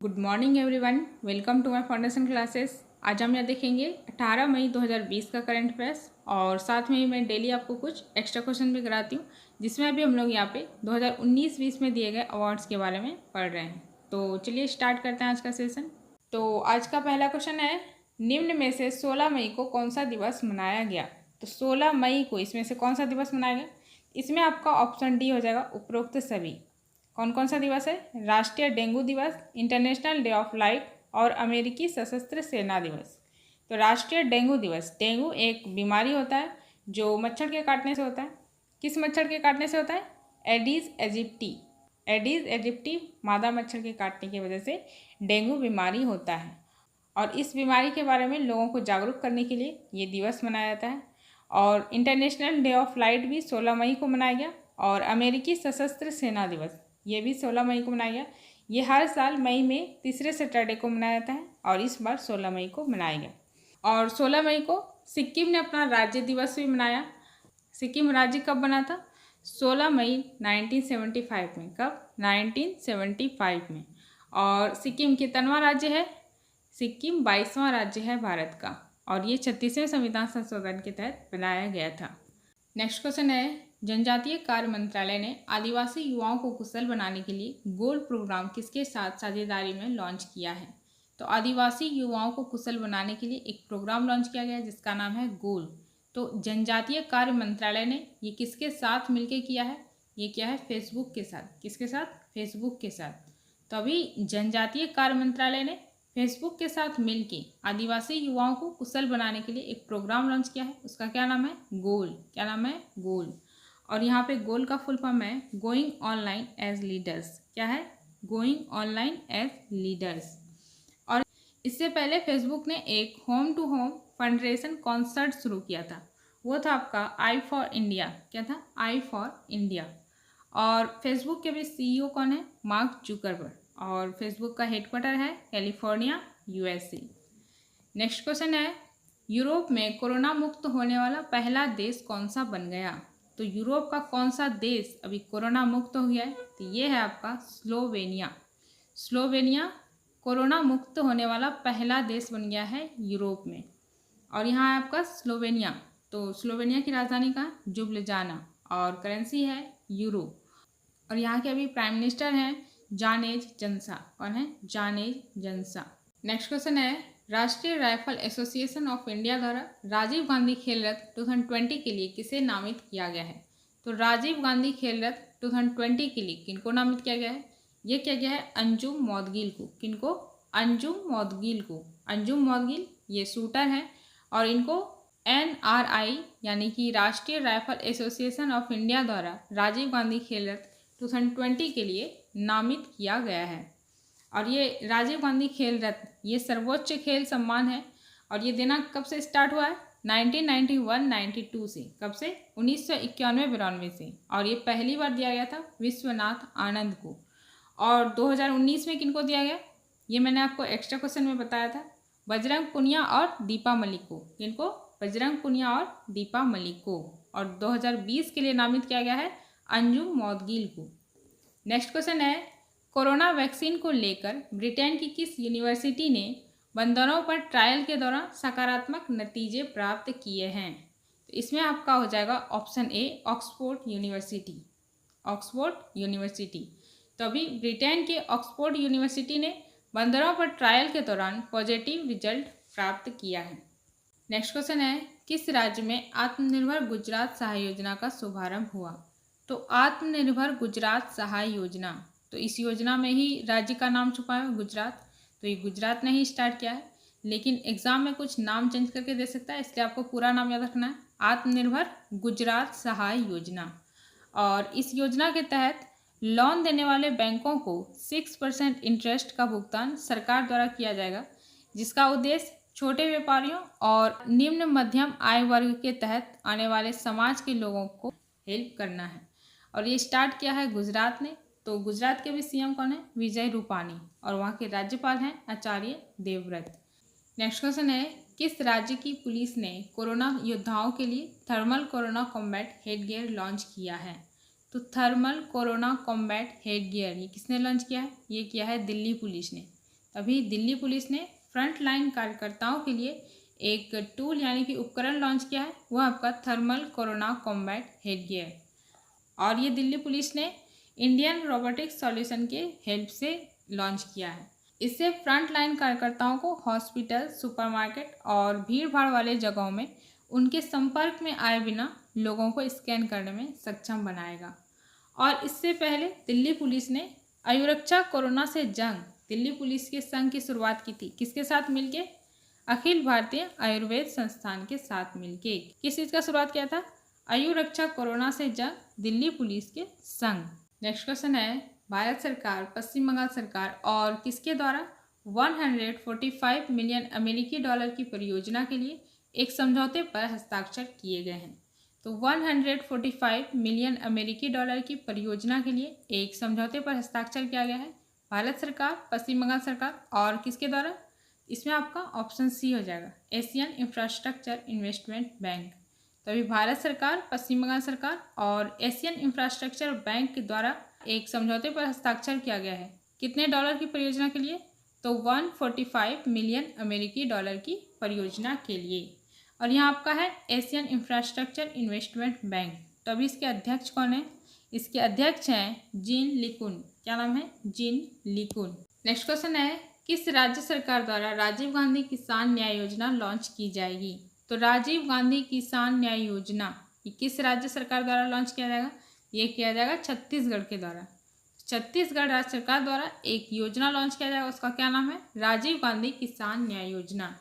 Good morning everyone, welcome to my foundation classes. आज हम यहाँ देखेंगे 18 मई 2020 का करंट अफेयर्स और साथ में ही मैं डेली आपको कुछ एक्स्ट्रा क्वेश्चन भी कराती हूँ, जिसमें अभी हम लोग यहाँ पे 2019-20 में दिए गए अवार्ड्स के बारे में पढ़ रहे हैं। तो चलिए स्टार्ट करते हैं आज का सेशन। तो आज का पहला क्वेश्चन है, निम्न में से 16 मई को कौन सा दिवस मनाया गया? तो 16 मई को इसमें से कौन सा दिवस मनाया गया? इसमें आपका ऑप्शन डी हो जाएगा, उपरोक्त सभी। कौन कौन सा दिवस है? राष्ट्रीय डेंगू दिवस, इंटरनेशनल डे ऑफ लाइट और अमेरिकी सशस्त्र सेना दिवस। तो राष्ट्रीय डेंगू दिवस, डेंगू एक बीमारी होता है जो मच्छर के काटने से होता है। किस मच्छर के काटने से होता है? Aedes aegypti. एडीज एजिप्टी मादा मच्छर के काटने की वजह से डेंगू बीमारी होता है और इस बीमारी के बारे में लोगों को जागरूक करने के लिए ये दिवस मनाया जाता है। और इंटरनेशनल डे ऑफ लाइट भी 16 मई को मनाया गया और अमेरिकी सशस्त्र सेना दिवस ये भी 16 मई को मनाया गया। ये हर साल मई में तीसरे सैटरडे को मनाया जाता है और इस बार 16 मई को मनाया गया। और 16 मई को सिक्किम ने अपना राज्य दिवस भी मनाया। सिक्किम राज्य कब बना था? 16 मई 1975 में। कब? 1975 में। और सिक्किम कितनवां राज्य है? सिक्किम 22वां राज्य है भारत का और ये 36वें संविधान संशोधन के तहत बनाया गया था। नेक्स्ट क्वेश्चन है, जनजातीय कार्य मंत्रालय ने आदिवासी युवाओं को कुशल बनाने के लिए गोल प्रोग्राम किसके साथ साझेदारी में लॉन्च किया है? तो आदिवासी युवाओं को कुशल बनाने के लिए एक प्रोग्राम लॉन्च किया गया जिसका नाम है गोल। तो जनजातीय कार्य मंत्रालय ने ये किसके साथ मिलकर किया है? ये किया है फेसबुक के साथ। किसके साथ? फेसबुक के साथ। तो अभी जनजातीय कार्य मंत्रालय ने फेसबुक के साथ मिलके आदिवासी युवाओं को कुशल बनाने के लिए एक प्रोग्राम लॉन्च किया है। उसका क्या नाम है? गोल। क्या नाम है? गोल। और यहाँ पे गोल का फुल फॉर्म है गोइंग ऑनलाइन एज लीडर्स। क्या है? Going online as leaders. और इससे पहले फेसबुक ने एक home to home fundraising concert शुरू किया था, वो था आपका आई फॉर इंडिया। क्या था? I for India. और फेसबुक के भी सीईओ कौन है? Mark Zuckerberg. और फेसबुक का हेडक्वार्टर है कैलिफोर्निया, यूएसए। नेक्स्ट क्वेश्चन है, यूरोप में कोरोना मुक्त होने वाला पहला देश कौन सा बन गया? तो यूरोप का कौन सा देश अभी कोरोना मुक्त हो गया है? तो ये है आपका स्लोवेनिया। स्लोवेनिया कोरोना मुक्त होने वाला पहला देश बन गया है यूरोप में। और यहाँ है आपका स्लोवेनिया। तो स्लोवेनिया की राजधानी का जुब्लिजाना और करेंसी है यूरो। और यहाँ के अभी प्राइम मिनिस्टर हैं जानेज जंसा। कौन है? जानेज जंसा। नेक्स्ट क्वेश्चन है, राष्ट्रीय राइफल एसोसिएशन ऑफ इंडिया द्वारा राजीव गांधी खेल रत्न 2020 के लिए किसे नामित किया गया है? तो राजीव गांधी खेल रत्न 2020 के लिए किनको नामित किया गया है? ये किया गया है अंजुम मौदगिल को। किनको? अंजुम मौदगिल को। अंजुम मौदगिल ये शूटर हैं और इनको NRI यानी कि राष्ट्रीय राइफल एसोसिएशन ऑफ इंडिया द्वारा राजीव गांधी खेल रत्न 2020 के लिए नामित किया गया है। और ये राजीव गांधी खेल रत्न ये सर्वोच्च खेल सम्मान है और ये देना कब से स्टार्ट हुआ है? 1991-92 से। कब से? 1991-92 से। और ये पहली बार दिया गया था विश्वनाथ आनंद को। और 2019 में किनको दिया गया? ये मैंने आपको एक्स्ट्रा क्वेश्चन में बताया था, बजरंग पुनिया और दीपा मलिक को। किनको? बजरंग पुनिया और दीपा मलिक को। और 2020 के लिए नामित किया गया है अंजुम मौदगिल को। नेक्स्ट क्वेश्चन है, कोरोना वैक्सीन को लेकर ब्रिटेन की किस यूनिवर्सिटी ने बंदरों पर ट्रायल के दौरान सकारात्मक नतीजे प्राप्त किए हैं? तो इसमें आपका हो जाएगा option A Oxford university. Oxford university. तो अभी ब्रिटेन के ऑक्सफोर्ड यूनिवर्सिटी ने बंदरों पर ट्रायल के दौरान पॉजिटिव रिजल्ट प्राप्त किया है। नेक्स्ट क्वेश्चन है, किस राज्य में आत्मनिर्भर गुजरात सहाय योजना का शुभारंभ हुआ? तो आत्मनिर्भर गुजरात सहाय योजना, तो इस योजना में ही राज्य का नाम छुपा है गुजरात। तो ये गुजरात ने ही स्टार्ट किया है, लेकिन एग्जाम में कुछ नाम चेंज करके दे सकता है, इसलिए आपको पूरा नाम याद रखना है, आत्मनिर्भर गुजरात सहाय योजना। और इस योजना के तहत लोन देने वाले बैंकों को 6% इंटरेस्ट का भुगतान सरकार द्वारा किया जाएगा, जिसका उद्देश्य छोटे व्यापारियों और निम्न मध्यम आय वर्ग के तहत आने वाले समाज के लोगों को हेल्प करना है। और ये स्टार्ट किया है गुजरात ने। तो गुजरात के भी सीएम कौन है? विजय रूपानी। और वहाँ के राज्यपाल हैं आचार्य देवव्रत। नेक्स्ट क्वेश्चन है, किस राज्य की पुलिस ने कोरोना योद्धाओं के लिए thermal corona combat headgear launch किया है? तो थर्मल कोरोना कॉम्बैट हेडगियर ये किसने लॉन्च किया है? ये किया है दिल्ली पुलिस ने। तभी दिल्ली पुलिस ने फ्रंट लाइन कार्यकर्ताओं के लिए एक टूल यानी कि उपकरण लॉन्च किया है, वो आपका थर्मल कोरोना कॉम्बैट हेडगियर। और ये दिल्ली पुलिस ने इंडियन रोबोटिक्स सॉल्यूशन के हेल्प से लॉन्च किया है। इससे फ्रंट लाइन कार्यकर्ताओं को हॉस्पिटल, सुपरमार्केट और भीड़ भाड़ वाले जगहों में उनके संपर्क में आए बिना लोगों को स्कैन करने में सक्षम बनाएगा। और इससे पहले दिल्ली पुलिस ने आयुरक्षा कोरोना से जंग दिल्ली पुलिस के संघ की शुरुआत की थी। किसके साथ मिलके? अखिल भारतीय आयुर्वेद संस्थान के साथ मिलके। किस चीज़ का शुरुआत किया था? आयुरक्षा कोरोना से जंग दिल्ली पुलिस के संघ। नेक्स्ट क्वेश्चन है, भारत सरकार, पश्चिम बंगाल सरकार और किसके द्वारा 145 मिलियन अमेरिकी डॉलर की परियोजना के लिए एक समझौते पर हस्ताक्षर किए गए हैं। तो 145 मिलियन अमेरिकी डॉलर की परियोजना के लिए एक समझौते पर हस्ताक्षर किया गया है भारत सरकार, पश्चिम बंगाल सरकार और किसके द्वारा? इसमें आपका ऑप्शन सी हो जाएगा, एशियन इंफ्रास्ट्रक्चर इन्वेस्टमेंट बैंक। तो अभी भारत सरकार, पश्चिम बंगाल सरकार और एशियन इंफ्रास्ट्रक्चर बैंक के द्वारा एक समझौते पर हस्ताक्षर किया गया है। कितने डॉलर की परियोजना के लिए? तो 145 मिलियन अमेरिकी डॉलर की परियोजना के लिए। और यहाँ आपका है एशियन इंफ्रास्ट्रक्चर इन्वेस्टमेंट बैंक। तो अभी इसके अध्यक्ष कौन है? इसके अध्यक्ष हैं जिन लिकुन। क्या नाम है? जिन लिकुन। नेक्स्ट क्वेश्चन है, किस राज्य सरकार द्वारा राजीव गांधी किसान न्याय योजना लॉन्च की जाएगी? तो राजीव गांधी किसान न्याय योजना ये किस राज्य सरकार द्वारा लॉन्च किया जाएगा? ये किया जाएगा छत्तीसगढ़ के द्वारा। छत्तीसगढ़ राज्य सरकार द्वारा एक योजना लॉन्च किया जाएगा, उसका क्या नाम है? राजीव गांधी किसान न्याय योजना।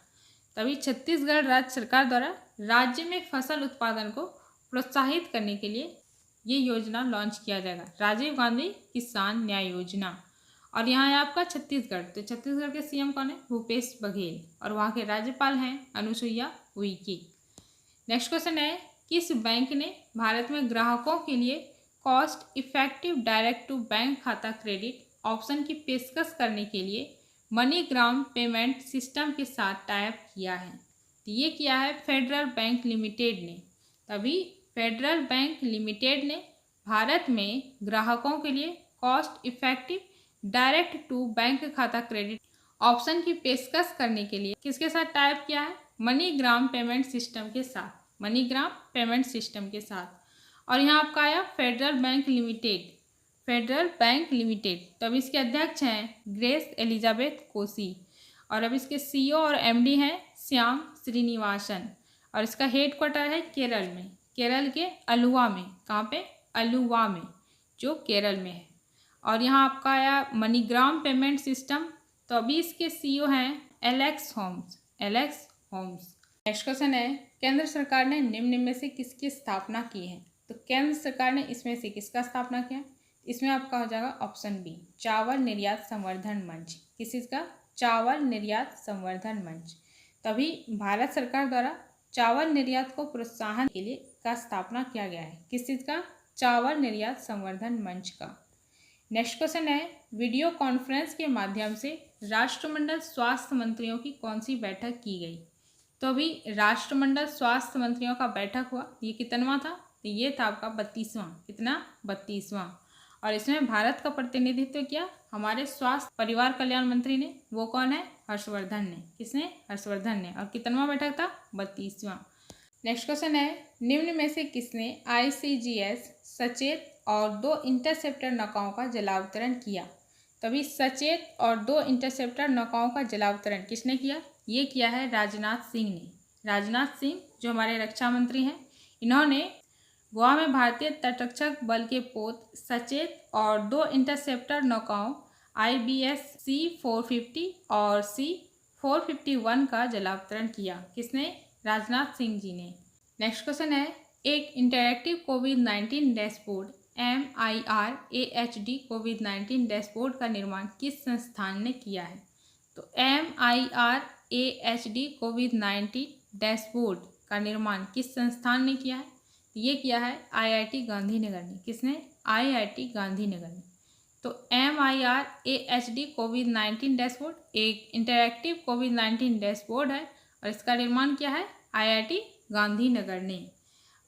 तभी छत्तीसगढ़ राज्य सरकार द्वारा राज्य में फसल उत्पादन को प्रोत्साहित करने के लिए ये योजना लॉन्च किया जाएगा, राजीव गांधी किसान न्याय योजना। और यहाँ है आपका छत्तीसगढ़। तो छत्तीसगढ़ के सीएम कौन है? भूपेश बघेल। और वहाँ के राज्यपाल हैं अनुसुईया उइके। नेक्स्ट क्वेश्चन है, किस बैंक ने भारत में ग्राहकों के लिए cost effective direct to bank खाता क्रेडिट ऑप्शन की पेशकश करने के लिए मनीग्राम पेमेंट सिस्टम के साथ टाइप किया है? तो ये किया है फेडरल बैंक लिमिटेड ने। तभी फेडरल बैंक लिमिटेड ने भारत में ग्राहकों के लिए cost effective direct to bank खाता क्रेडिट ऑप्शन की पेशकश करने के लिए किसके साथ टाइप किया है? मनीग्राम पेमेंट सिस्टम के साथ। मनीग्राम पेमेंट सिस्टम के साथ। और यहाँ आपका आया federal bank limited. Federal bank limited. तो अब इसके अध्यक्ष हैं ग्रेस एलिजाबेथ कोसी। और अब इसके सीईओ और एमडी हैं श्याम श्रीनिवासन। और इसका हेड क्वार्टर है केरल में, केरल के अलुवा में। कहाँ पे? अलुवा में, जो केरल में है। और यहाँ आपका आया मनीग्राम पेमेंट सिस्टम। तो अभी इसके सीईओ हैं Alex Holmes. Alex Holmes. Next question है, केंद्र सरकार ने निम्न में से किसकी स्थापना की है? तो केंद्र सरकार ने इसमें से किसका स्थापना किया? इसमें आपका हो जाएगा ऑप्शन बी, चावल निर्यात संवर्धन मंच। किस चीज़ का? चावल निर्यात संवर्धन मंच। तभी भारत सरकार द्वारा चावल निर्यात को प्रोत्साहन के लिए का स्थापना किया गया है। किस चीज़ का? चावल निर्यात संवर्धन मंच का। नेक्स्ट क्वेश्चन है, वीडियो कॉन्फ्रेंस के माध्यम से राष्ट्रमंडल स्वास्थ्य मंत्रियों की कौन सी बैठक की गई? तो अभी राष्ट्रमंडल स्वास्थ्य मंत्रियों का बैठक हुआ, ये कितनवां था? तो ये था आपका 32वां। कितना? 32वां। और इसमें भारत का प्रतिनिधित्व किया हमारे स्वास्थ्य परिवार कल्याण मंत्री ने। वो कौन है? हर्षवर्धन ने। किसने? हर्षवर्धन ने। और कितनवां बैठक था? 32वां। नेक्स्ट क्वेश्चन है, निम्न में से किसने ICGS सचेत और 2 इंटरसेप्टर नौकाओं का जलावतरण किया? तभी सचेत और 2 इंटरसेप्टर नौकाओं का जलावतरण किसने किया? ये किया है राजनाथ सिंह ने। राजनाथ सिंह जो हमारे रक्षा मंत्री हैं, इन्होंने गोवा में भारतीय तटरक्षक बल के पोत सचेत और 2 इंटरसेप्टर नौकाओं IBS C-450 और C-451 का जलावतरण किया। किसने? राजनाथ सिंह जी ने। नेक्स्ट क्वेश्चन है, एक इंटरैक्टिव कोविड-19 डैशबोर्ड MIR-AHD कोविड-19 डैशबोर्ड का निर्माण किस संस्थान ने किया है? तो MIR-AHD कोविड-19 डैशबोर्ड का निर्माण किस संस्थान ने किया है? ये किया है IIT गांधीनगर ने। किसने? IIT गांधीनगर ने। तो MIR-AHD कोविड-19 डैशबोर्ड एक इंटरैक्टिव कोविड-19 डैशबोर्ड है और इसका निर्माण किया है IIT गांधीनगर ने।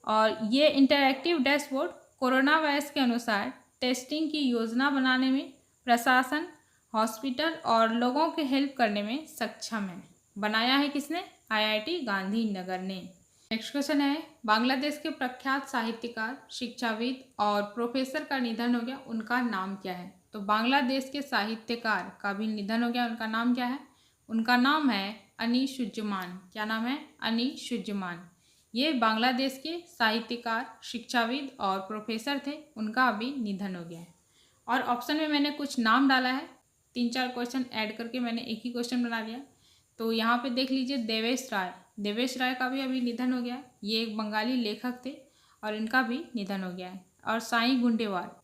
और ये इंटरैक्टिव डैशबोर्ड कोरोना वायरस के अनुसार टेस्टिंग की योजना बनाने में प्रशासन, हॉस्पिटल और लोगों के हेल्प करने में सक्षम है। बनाया है किसने? IIT गांधीनगर ने। नेक्स्ट क्वेश्चन है, बांग्लादेश के प्रख्यात साहित्यकार, शिक्षाविद और प्रोफेसर का निधन हो गया, उनका नाम क्या है? तो बांग्लादेश के साहित्यकार का भी निधन हो गया, उनका नाम क्या है? उनका नाम है अनीशुज्जमान। क्या नाम है? अनीशुज्जमान। ये बांग्लादेश के साहित्यकार, शिक्षाविद और प्रोफेसर थे, उनका अभी निधन हो गया है। और ऑप्शन में मैंने कुछ नाम डाला है, 3-4 क्वेश्चन ऐड करके मैंने एक ही क्वेश्चन बना लिया। तो यहाँ पे देख लीजिए, देवेश राय। देवेश राय का भी अभी निधन हो गया है। ये एक बंगाली लेखक थे और इनका भी निधन हो गया है। और साईं गुंडेवार,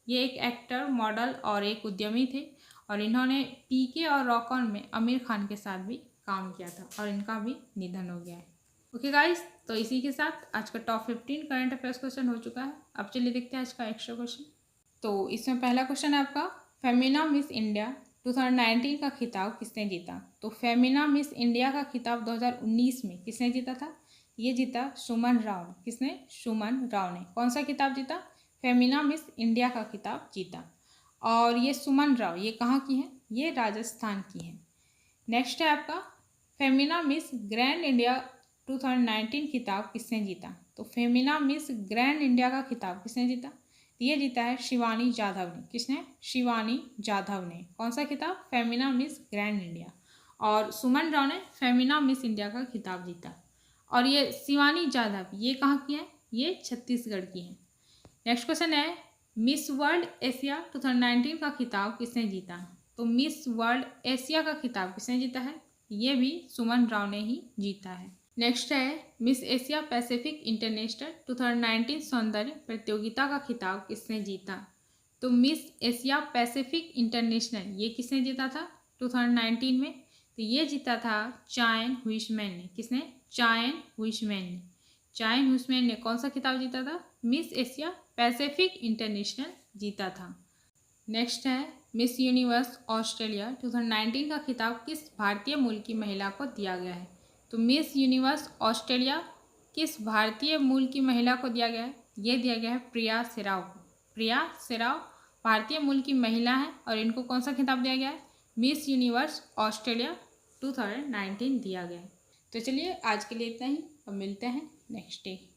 ये एक एक्टर, मॉडल और एक उद्यमी थे और इन्होंने PK और रॉक ऑन में आमिर खान के साथ भी काम किया था और इनका भी निधन हो गया है। ओके गाइस, तो इसी के साथ आज का टॉप 15 करंट अफेयर्स क्वेश्चन हो चुका है। अब चलिए देखते हैं आज का एक्स्ट्रा क्वेश्चन। तो इसमें पहला क्वेश्चन है आपका, फेमिना मिस इंडिया 2019 का खिताब किसने जीता? तो फेमिना मिस इंडिया का खिताब 2019 में किसने जीता था? ये जीता सुमन राव ने। किसने? सुमन राव ने। कौन सा खिताब जीता? फेमिना मिस इंडिया का खिताब जीता। और ये सुमन राव, ये कहाँ की हैं? ये राजस्थान की हैं। नेक्स्ट है आपका, फेमिना मिस ग्रैंड इंडिया 2019 खिताब किसने जीता? तो फेमिना मिस ग्रैंड इंडिया का खिताब किसने जीता? ये जीता है शिवानी जाधव ने। किसने? शिवानी जाधव ने। कौन सा खिताब? Femina miss grand India. और सुमन राव ने फेमिना मिस इंडिया का खिताब जीता। और ये शिवानी जाधव, ये कहाँ की है? ये छत्तीसगढ़ की है। नेक्स्ट क्वेश्चन है, मिस वर्ल्ड एशिया 2019 का खिताब किसने जीता? तो मिस वर्ल्ड एशिया का खिताब किसने जीता है? ये भी सुमन राव ने ही जीता है। नेक्स्ट है, मिस एशिया पैसिफिक इंटरनेशनल 2019 सौंदर्य प्रतियोगिता का खिताब किसने जीता? तो मिस एशिया पैसिफिक इंटरनेशनल, ये किसने जीता था 2019 में? तो ये जीता था चायन हुइशमैन ने। किसने? चायन हुइशमैन ने। चायन हुइशमैन ने कौन सा खिताब जीता था? मिस एशिया पैसिफिक इंटरनेशनल जीता था। नेक्स्ट है, मिस यूनिवर्स ऑस्ट्रेलिया 2019 का खिताब किस भारतीय मूल की महिला को दिया गया है? तो मिस यूनिवर्स ऑस्ट्रेलिया किस भारतीय मूल की महिला को दिया गया है? ये दिया गया है प्रिया सेराव को। प्रिया सेराव भारतीय मूल की महिला है और इनको कौन सा खिताब दिया गया है? मिस यूनिवर्स ऑस्ट्रेलिया 2019 दिया गया है। तो चलिए आज के लिए इतना ही, अब मिलते हैं नेक्स्ट डे।